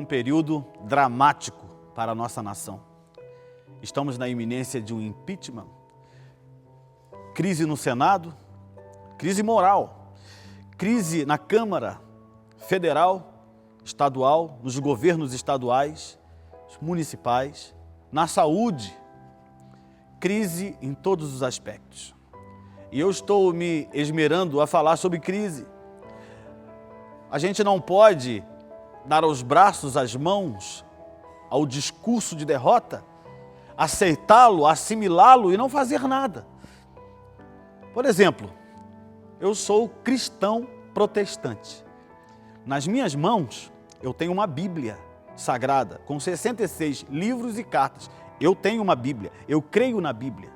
período dramático para a nossa nação. Estamos na iminência de um impeachment, crise no Senado, crise moral, crise na Câmara Federal, estadual, nos governos estaduais, municipais, na saúde, crise em todos os aspectos. E eu estou me esmerando a falar sobre crise. A gente não pode dar os braços, as mãos ao discurso de derrota, aceitá-lo, assimilá-lo e não fazer nada. Por exemplo, eu sou cristão protestante. Nas minhas mãos eu tenho uma Bíblia sagrada com 66 livros e cartas. Eu tenho uma Bíblia, eu creio na Bíblia.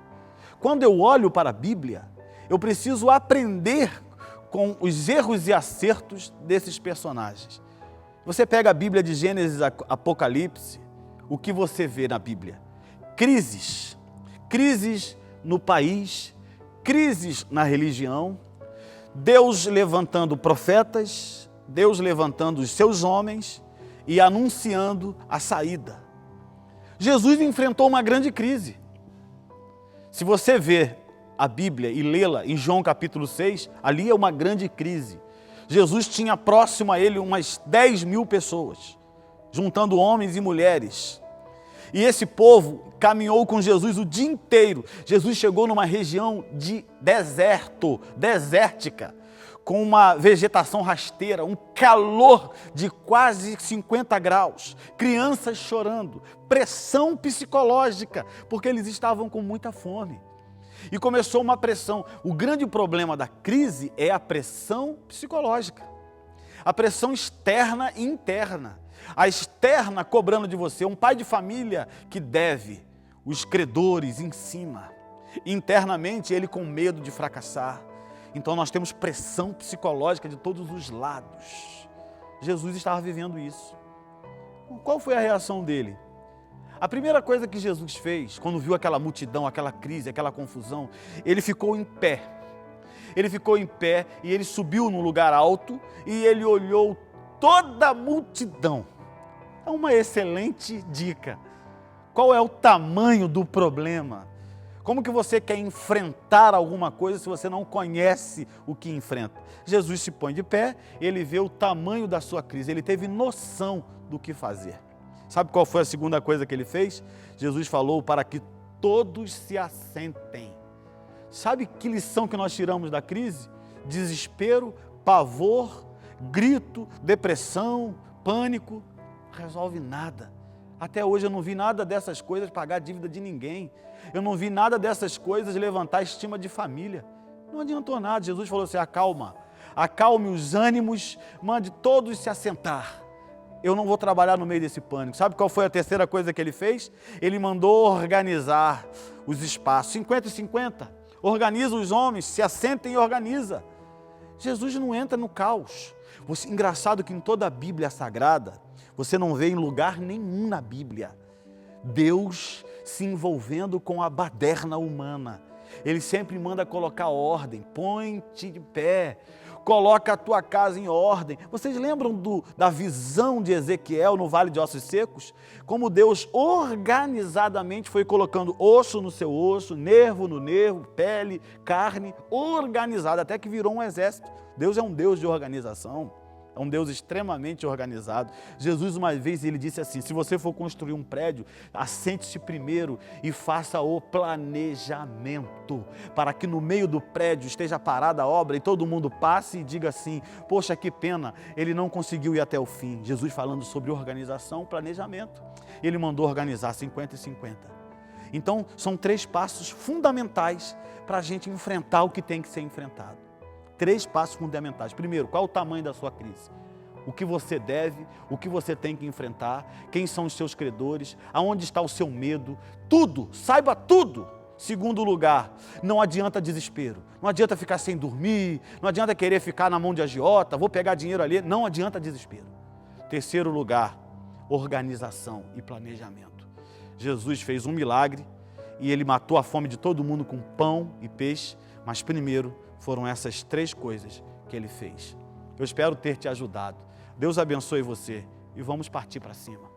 Quando eu olho para a Bíblia, eu preciso aprender com os erros e acertos desses personagens. Você pega a Bíblia de Gênesis a Apocalipse, o que você vê na Bíblia? Crises. Crises no país, crises na religião, Deus levantando profetas, Deus levantando os seus homens e anunciando a saída. Jesus enfrentou uma grande crise. Se você ver a Bíblia e lê-la em João capítulo 6, ali é uma grande crise. Jesus tinha próximo a ele umas 10 mil pessoas, juntando homens e mulheres. E esse povo caminhou com Jesus o dia inteiro. Jesus chegou numa região de deserto, desértica, com uma vegetação rasteira, um calor de quase 50 graus, crianças chorando, pressão psicológica, porque eles estavam com muita fome. E começou uma pressão. O grande problema da crise é a pressão psicológica, a pressão externa e interna. A externa cobrando de você, um pai de família que deve, os credores em cima. Internamente ele com medo de fracassar. Então nós temos pressão psicológica de todos os lados. Jesus estava vivendo isso. Qual foi a reação dele? A primeira coisa que Jesus fez, quando viu aquela multidão, aquela crise, aquela confusão, ele ficou em pé. Ele ficou em pé e ele subiu num lugar alto e ele olhou toda a multidão. É uma excelente dica. Qual é o tamanho do problema? Como que você quer enfrentar alguma coisa se você não conhece o que enfrenta? Jesus se põe de pé, ele vê o tamanho da sua crise, ele teve noção do que fazer. Sabe qual foi a segunda coisa que ele fez? Jesus falou para que todos se assentem. Sabe que lição que nós tiramos da crise? Desespero, pavor, grito, depressão, pânico. Não resolve nada. Até hoje eu não vi nada dessas coisas pagar a dívida de ninguém. Eu não vi nada dessas coisas levantar a estima de família. Não adiantou nada. Jesus falou assim, acalma, acalme os ânimos, mande todos se assentar. Eu não vou trabalhar no meio desse pânico. Sabe qual foi a terceira coisa que ele fez? Ele mandou organizar os espaços, 50 e 50. Organiza os homens, se assentem e organiza. Jesus não entra no caos. Engraçado que em toda a Bíblia Sagrada, você não vê em lugar nenhum na Bíblia Deus se envolvendo com a baderna humana. Ele sempre manda colocar ordem, põe-te de pé, coloca a tua casa em ordem. Vocês lembram da visão de Ezequiel no Vale de Ossos Secos? Como Deus organizadamente foi colocando osso no seu osso, nervo no nervo, pele, carne, organizada, até que virou um exército. Deus é um Deus de organização. É um Deus extremamente organizado. Jesus uma vez ele disse assim, se você for construir um prédio, assente-se primeiro e faça o planejamento, para que no meio do prédio esteja parada a obra e todo mundo passe e diga assim, poxa, que pena, ele não conseguiu ir até o fim. Jesus falando sobre organização, planejamento. Ele mandou organizar 50 e 50. Então, são 3 passos fundamentais para a gente enfrentar o que tem que ser enfrentado. 3 passos fundamentais. Primeiro, qual é o tamanho da sua crise? O que você deve, o que você tem que enfrentar, quem são os seus credores, aonde está o seu medo, tudo, saiba tudo. Segundo lugar, não adianta desespero, não adianta ficar sem dormir, não adianta querer ficar na mão de agiota, vou pegar dinheiro ali, não adianta desespero. Terceiro lugar, organização e planejamento. Jesus fez um milagre e ele matou a fome de todo mundo com pão e peixe, mas primeiro foram essas 3 coisas que ele fez. Eu espero ter te ajudado. Deus abençoe você. e vamos partir para cima.